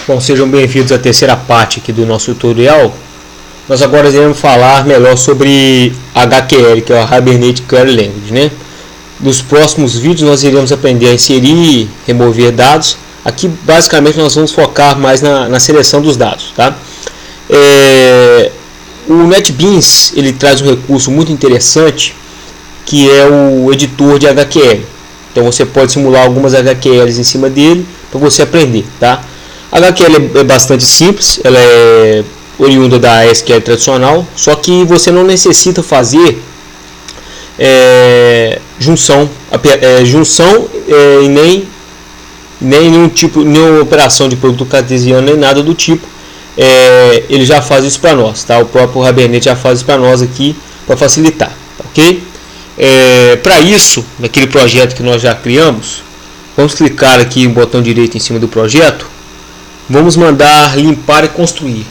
Bom, sejam bem-vindos à terceira parte aqui do nosso tutorial. Nós agora iremos falar melhor sobre HQL, que é a Hibernate Query Language, né? Nos próximos vídeos nós iremos aprender a inserir e remover dados. Aqui basicamente nós vamos focar mais na seleção dos dados, tá? O NetBeans ele traz um recurso muito interessante, que é o editor de HQL. Então você pode simular algumas HQLs em cima dele para você aprender, tá? A HQL é bastante simples, ela é oriunda da SQL tradicional, só que você não necessita fazer junção e nem nenhuma operação de produto cartesiano nem nada do tipo. Ele já faz isso para nós, tá? O próprio Hibernate já faz isso para nós aqui para facilitar, ok? Para isso, naquele projeto que nós já criamos, vamos clicar aqui no botão direito em cima do projeto. Vamos mandar limpar e construir.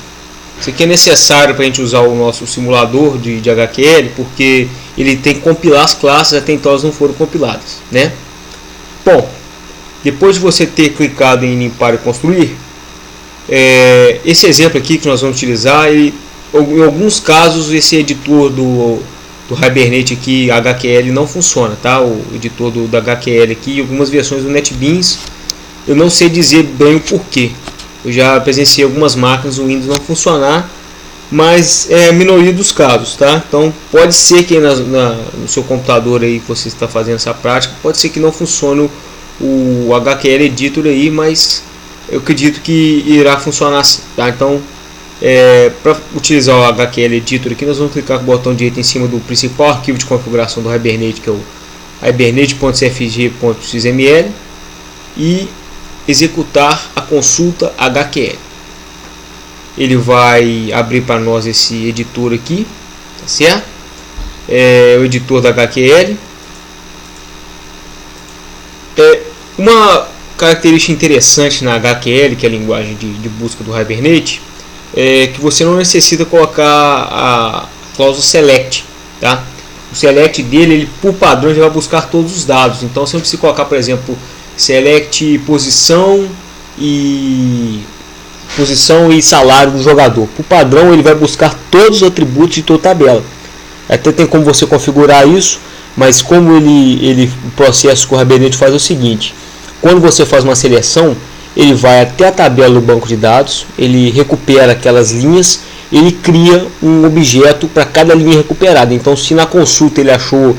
Isso aqui é necessário para a gente usar o nosso simulador de HQL, porque ele tem que compilar as classes, até então elas não foram compiladas, né? Bom, depois de você ter clicado em limpar e construir, esse exemplo aqui que nós vamos utilizar, em alguns casos esse editor do Hibernate aqui, HQL, não funciona, tá? O editor da HQL aqui, algumas versões do NetBeans, eu não sei dizer bem o porquê. Eu já presenciei algumas máquinas o Windows não funcionar, mas é a minoria dos casos, tá? Então pode ser que no seu computador aí que você está fazendo essa prática, pode ser que não funcione o HQL Editor aí, mas eu acredito que irá funcionar assim, tá? Então para utilizar o HQL Editor aqui, nós vamos clicar com o botão direito em cima do principal arquivo de configuração do Hibernate, que é o hibernate.cfg.xml, e executar a consulta HQL. Ele vai abrir para nós esse editor aqui, tá certo? O editor da HQL. Uma característica interessante na HQL, que é a linguagem de busca do Hibernate, é que você não necessita colocar a cláusula select, tá? O select dele, ele por padrão já vai buscar todos os dados. Então você não precisa colocar, por exemplo, select posição e salário do jogador. Por padrão ele vai buscar todos os atributos de toda tabela. Até tem como você configurar isso, mas como o processo que o Hibernate faz é o seguinte: quando você faz uma seleção, ele vai até a tabela do banco de dados, ele recupera aquelas linhas, ele cria um objeto para cada linha recuperada. Então se na consulta ele achou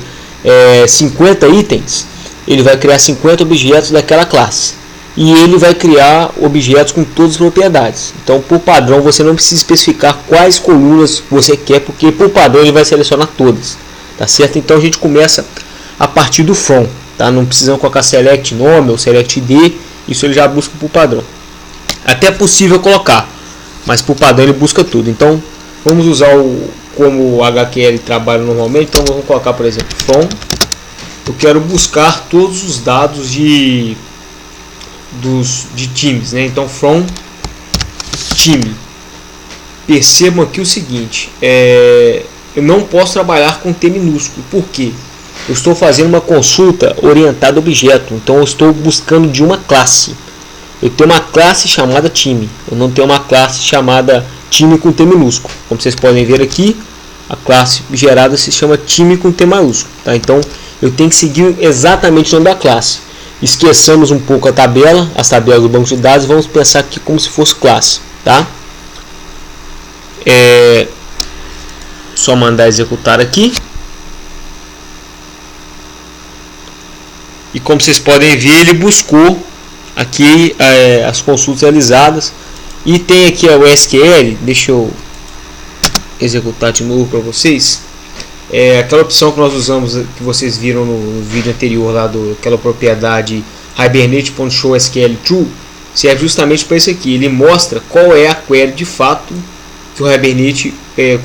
50 itens, ele vai criar 50 objetos daquela classe, e ele vai criar objetos com todas as propriedades. Então por padrão você não precisa especificar quais colunas você quer, porque por padrão ele vai selecionar todas, tá certo? Então a gente começa a partir do from, tá? Não precisamos colocar select nome ou select id, isso ele já busca por padrão. Até é possível colocar, mas por padrão ele busca tudo. Então vamos usar como o HQL trabalha normalmente. Então vamos colocar, por exemplo, from. Eu quero buscar todos os dados de times, né? Então from time. Percebam aqui o seguinte: eu não posso trabalhar com T minúsculo. Por quê? Eu estou fazendo uma consulta orientada a objeto, então eu estou buscando de uma classe. Eu tenho uma classe chamada time, eu não tenho uma classe chamada time com T minúsculo. Como vocês podem ver aqui, a classe gerada se chama time com T maiúsculo, tá? Então eu tenho que seguir exatamente o nome da classe. Esqueçamos um pouco as tabelas do banco de dados, vamos pensar aqui como se fosse classe, tá? Só mandar executar aqui. E como vocês podem ver, ele buscou aqui as consultas realizadas. E tem aqui o SQL, deixa eu executar de novo para vocês. Aquela opção que nós usamos, que vocês viram no vídeo anterior lá, aquela propriedade hibernate.showSQL_true, serve justamente para isso aqui. Ele mostra qual é a query de fato que o Hibernate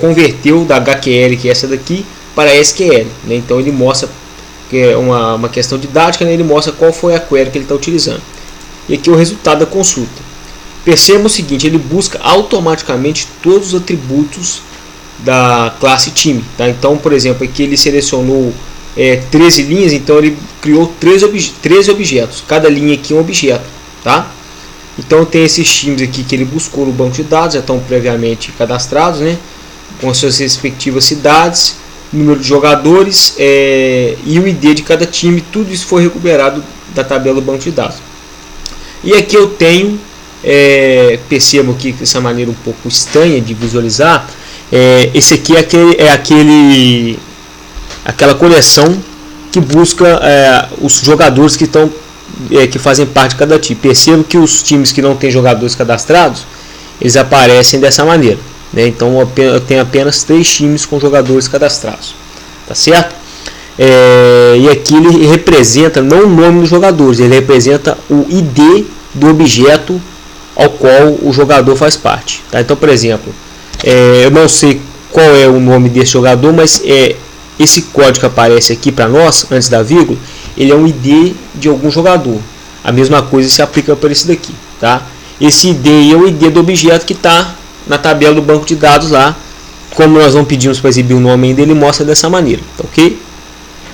converteu da HQL, que é essa daqui, para SQL, né? Então ele mostra que é uma questão didática, né? Ele mostra qual foi a query que ele está utilizando. E aqui é o resultado da consulta. Perceba o seguinte: ele busca automaticamente todos os atributos da classe time, tá? Então, por exemplo, aqui ele selecionou 13 linhas, então ele criou 13 objetos. Cada linha aqui é um objeto, tá? Então tem esses times aqui que ele buscou no banco de dados, já estão previamente cadastrados, né, com suas respectivas cidades, número de jogadores e o ID de cada time. Tudo isso foi recuperado da tabela do banco de dados. E aqui eu tenho, percebam aqui que essa maneira um pouco estranha de visualizar, esse aqui é aquela coleção que busca os jogadores que estão que fazem parte de cada time. Percebo que os times que não têm jogadores cadastrados, eles aparecem dessa maneira, né? Então eu tenho apenas 3 times com jogadores cadastrados, tá certo? E aqui ele representa não o nome dos jogadores, ele representa o ID do objeto ao qual o jogador faz parte, tá? Então, por exemplo, eu não sei qual é o nome desse jogador, mas esse código que aparece aqui para nós antes da vírgula, ele é um ID de algum jogador. A mesma coisa se aplica para esse daqui, tá? Esse ID é o ID do objeto que está na tabela do banco de dados lá. Como nós não pedimos para exibir o nome ainda, ele mostra dessa maneira, tá ok?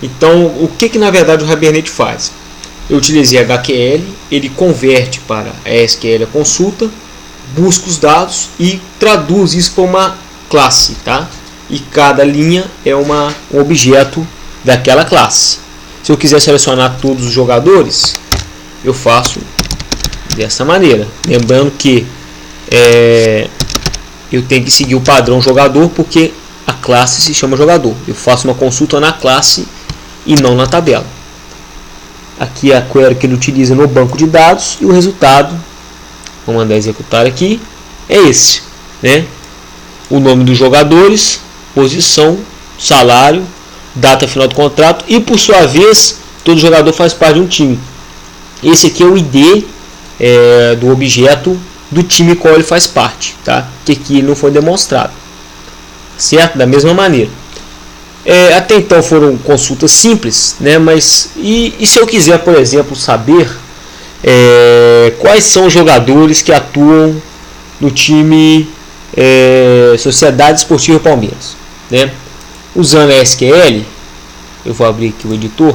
Então, o que na verdade o Hibernate faz? Eu utilizei HQL, ele converte para SQL a consulta, busca os dados e traduz isso para uma classe, tá? E cada linha é um objeto daquela classe. Se eu quiser selecionar todos os jogadores, eu faço dessa maneira. Lembrando que eu tenho que seguir o padrão jogador, porque a classe se chama jogador. Eu faço uma consulta na classe e não na tabela. Aqui é a query que ele utiliza no banco de dados e o resultado, vou mandar executar aqui, é esse, né? O nome dos jogadores, posição, salário, data final do contrato e, por sua vez, todo jogador faz parte de um time. Esse aqui é o ID do objeto do time qual ele faz parte, tá? Que aqui não foi demonstrado, certo? Da mesma maneira. Até então foram consultas simples, né? Mas e se eu quiser, por exemplo, saber quais são os jogadores que atuam no time Sociedade Esportiva Palmeiras, né? Usando a SQL, eu vou abrir aqui o editor.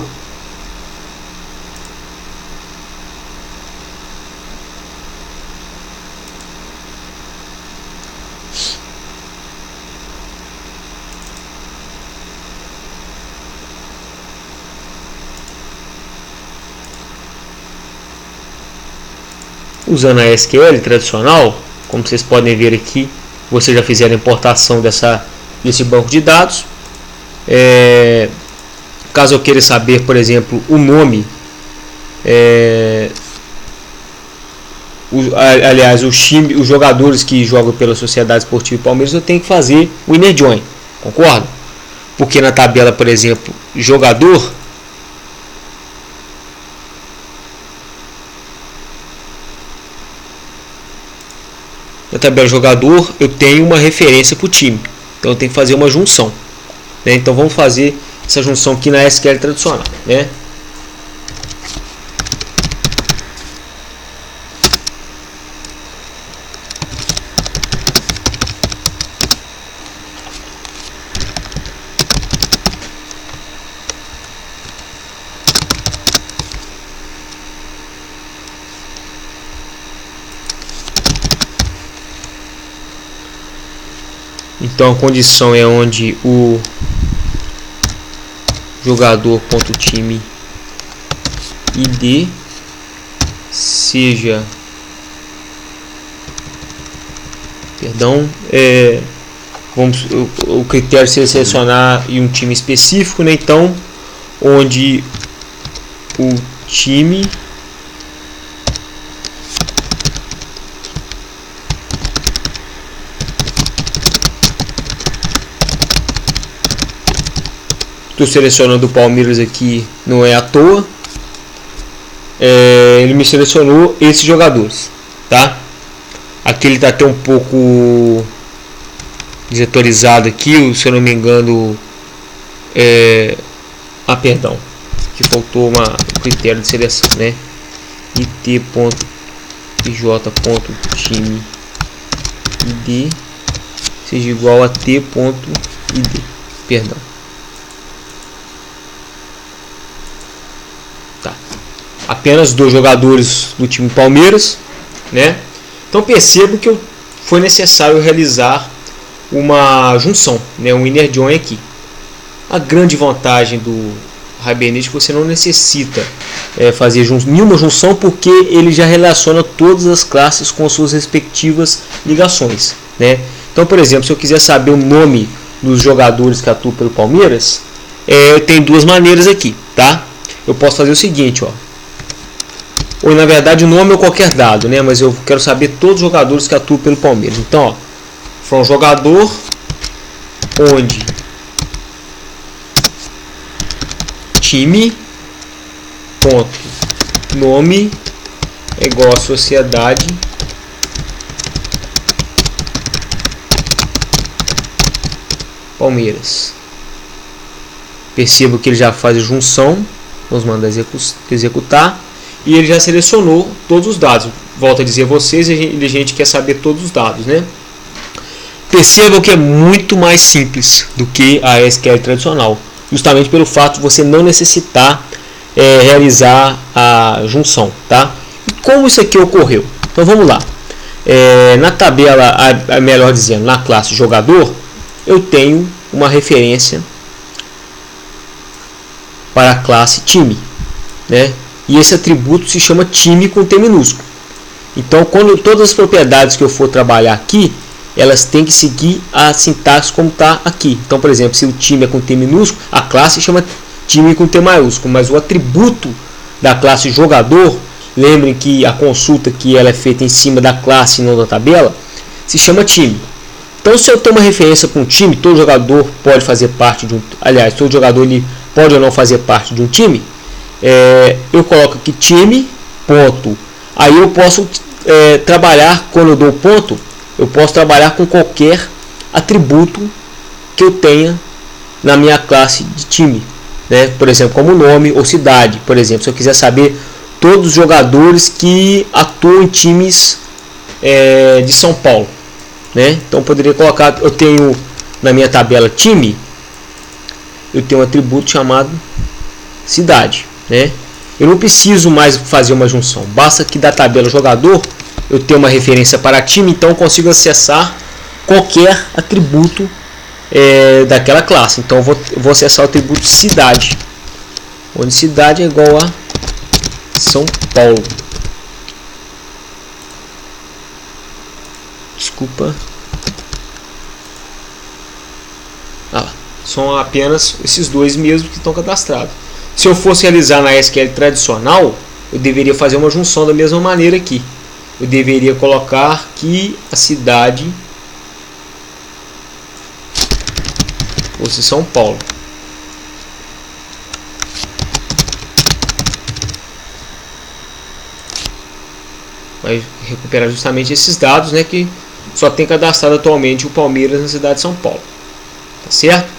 Usando a SQL tradicional, como vocês podem ver aqui, vocês já fizeram a importação desse banco de dados. Caso eu queira saber, por exemplo, o nome, os jogadores que jogam pela Sociedade Esportiva Palmeiras, eu tenho que fazer o inner join, concorda? Porque na tabela, por exemplo, jogador, na tabela jogador eu tenho uma referência para o time, então eu tenho que fazer uma junção, né? Então vamos fazer essa junção aqui na SQL tradicional, né? Então a condição é onde o jogador.time ID seja, o critério seja selecionar em um time específico, né? Então onde o time estou selecionando o Palmeiras aqui, não é à toa. Ele me selecionou esses jogadores, tá? Aqui ele está até um pouco desatualizado aqui, se eu não me engano. Perdão, que faltou um critério de seleção, né? it.ij.time id seja igual a t.id, perdão. Apenas 2 jogadores do time Palmeiras, né? Então percebo que foi necessário realizar uma junção, né? Um inner join aqui. A grande vantagem do Hibernate é que você não necessita fazer nenhuma junção, porque ele já relaciona todas as classes com suas respectivas ligações, né? Então, por exemplo, se eu quiser saber o nome dos jogadores que atuam pelo Palmeiras, tem duas maneiras aqui, tá? Eu posso fazer o seguinte, ó. Ou na verdade o nome ou qualquer dado, né? Mas eu quero saber todos os jogadores que atuam pelo Palmeiras. Então, ó, foi um jogador onde time ponto nome é igual a sociedade Palmeiras. Percebo que ele já faz a junção, vamos mandar executar, e ele já selecionou todos os dados. Volto a dizer a vocês, a gente quer saber todos os dados, né? Percebam que é muito mais simples do que a SQL tradicional, justamente pelo fato de você não necessitar realizar a junção, tá? E como isso aqui ocorreu? Então vamos lá. Na tabela, melhor dizendo, na classe jogador, eu tenho uma referência para a classe time, né? E esse atributo se chama time com T minúsculo. Então, quando todas as propriedades que eu for trabalhar aqui, elas têm que seguir a sintaxe como está aqui. Então, por exemplo, se o time é com T minúsculo, a classe chama time com T maiúsculo, mas o atributo da classe jogador, lembrem que a consulta que ela é feita em cima da classe e não da tabela, se chama time. Então, se eu tenho uma referência para um time, todo jogador pode fazer parte de um... Aliás, todo jogador ele pode ou não fazer parte de um time. Eu coloco aqui time, ponto. Aí eu posso trabalhar, quando eu dou ponto, eu posso trabalhar com qualquer atributo que eu tenha na minha classe de time, né? Por exemplo, como nome ou cidade. Por exemplo, se eu quiser saber todos os jogadores que atuam em times de São Paulo, né? Então poderia colocar, eu tenho na minha tabela time, eu tenho um atributo chamado cidade, né? Eu não preciso mais fazer uma junção, basta que da tabela jogador eu tenho uma referência para time, então eu consigo acessar qualquer atributo daquela classe. Então eu vou acessar o atributo cidade, onde cidade é igual a São Paulo. Desculpa. São apenas esses dois mesmos que estão cadastrados. Se eu fosse realizar na SQL tradicional, eu deveria fazer uma junção da mesma maneira aqui. Eu deveria colocar que a cidade fosse São Paulo. Vai recuperar justamente esses dados, né, que só tem cadastrado atualmente o Palmeiras na cidade de São Paulo. Tá certo?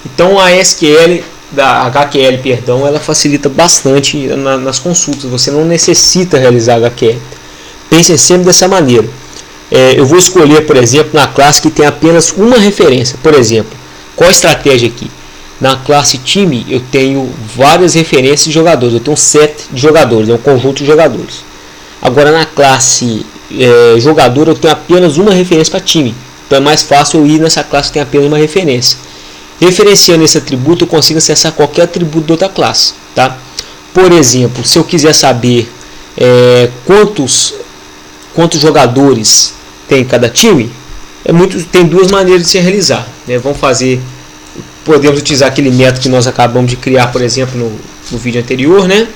Então a SQL da HQL, perdão, ela facilita bastante nas consultas. Você não necessita realizar HQL. Pensem sempre dessa maneira. Eu vou escolher, por exemplo, na classe que tem apenas uma referência. Por exemplo, qual a estratégia aqui? Na classe time eu tenho várias referências de jogadores. Eu tenho um set de jogadores, um conjunto de jogadores. Agora na classe jogador eu tenho apenas uma referência para time. Então é mais fácil eu ir nessa classe que tem apenas uma referência. Referenciando esse atributo eu consigo acessar qualquer atributo da outra classe, tá? Por exemplo, se eu quiser saber quantos jogadores tem cada time, tem duas maneiras de se realizar, né? Podemos utilizar aquele método que nós acabamos de criar, por exemplo, no vídeo anterior, né?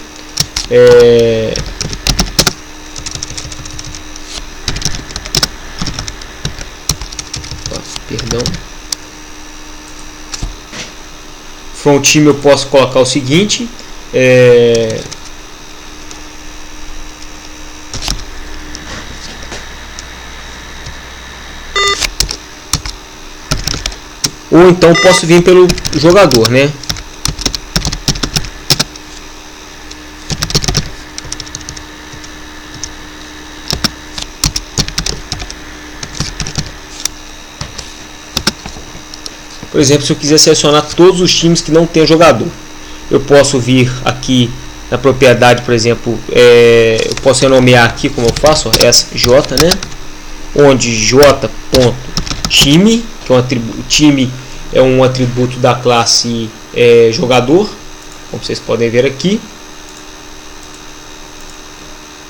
Perdão. From time eu posso colocar o seguinte, ou então posso vir pelo jogador, né? Por exemplo, se eu quiser selecionar todos os times que não tem jogador, eu posso vir aqui na propriedade, por exemplo, eu posso renomear aqui como eu faço, essa J, né? Onde J.time, que é um atributo, time é um atributo da classe jogador, como vocês podem ver aqui.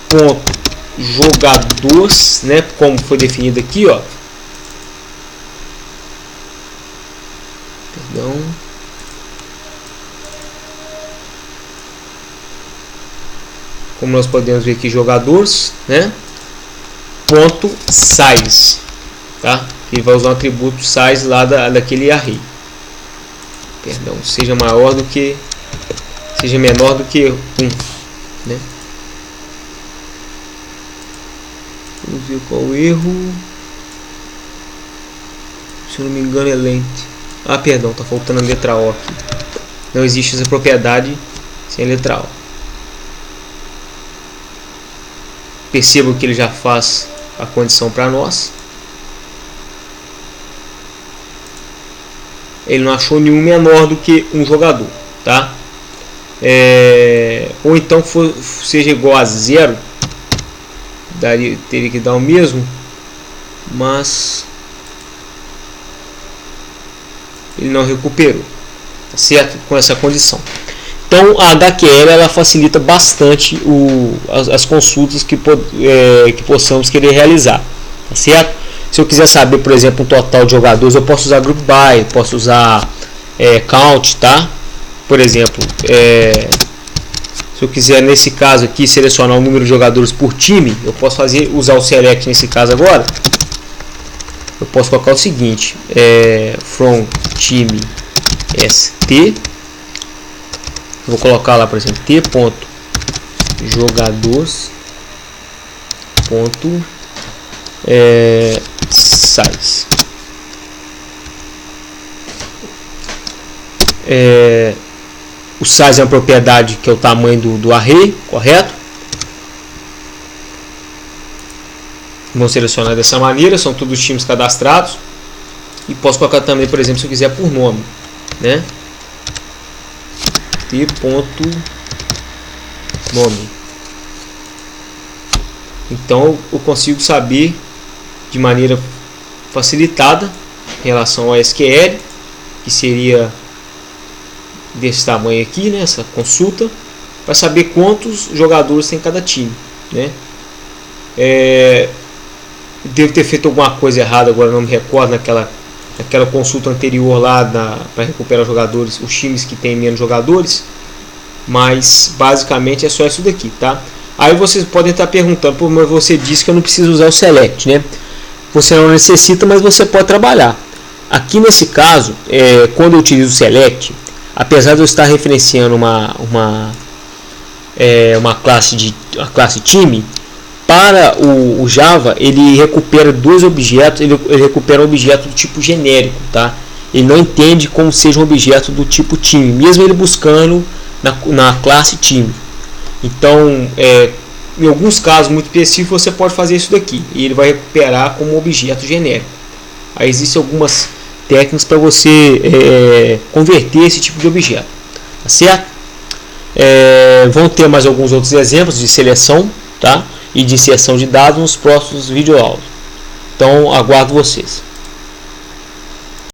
Ponto jogadores, né? Como foi definido aqui, ó. Perdão. Como nós podemos ver aqui, jogadores, né? Ponto size, tá? Ele vai usar o atributo size lá daquele array. Perdão, seja menor do que 1, né? Vamos ver qual o erro. Se eu não me engano é lente. Ah, perdão, tá faltando a letra O aqui. Não existe essa propriedade sem a letra O. Perceba que ele já faz a condição para nós. Ele não achou nenhum menor do que um jogador, tá? Ou então seja igual a 0, teria que dar o mesmo, mas ele não recuperou, tá certo? Com essa condição. Então a HQL ela facilita bastante as consultas que possamos querer realizar, tá certo? Se eu quiser saber, por exemplo, um total de jogadores, eu posso usar group by, posso usar count, tá? Por exemplo, se eu quiser nesse caso aqui selecionar o número de jogadores por time, eu posso usar o select nesse caso agora. Eu posso colocar o seguinte: from time st. Vou colocar lá, por exemplo, t.jogadores size. O size é uma propriedade que é o tamanho do array, correto? Vou selecionar dessa maneira, são todos os times cadastrados. E posso colocar também, por exemplo, se eu quiser por nome, né? T.nome. Então eu consigo saber de maneira facilitada em relação ao SQL, que seria desse tamanho aqui, né, essa consulta, para saber quantos jogadores tem cada time, né? Devo ter feito alguma coisa errada, agora não me recordo, naquela consulta anterior lá para recuperar jogadores, os times que tem menos jogadores, mas basicamente é só isso daqui, tá? Aí vocês podem estar perguntando, pô, mas você disse que eu não preciso usar o select, né? Você não necessita, mas você pode trabalhar. Aqui nesse caso, quando eu utilizo o select, apesar de eu estar referenciando uma classe time, para o Java ele recupera dois objetos, ele recupera um objeto do tipo genérico, tá? Ele não entende como seja um objeto do tipo time, mesmo ele buscando na classe time. Então, em alguns casos muito específicos, você pode fazer isso daqui e ele vai recuperar como objeto genérico. Aí existem algumas técnicas para você converter esse tipo de objeto, tá certo? Vão ter mais alguns outros exemplos de seleção, tá? E de inserção de dados nos próximos videoaulas. Então, aguardo vocês.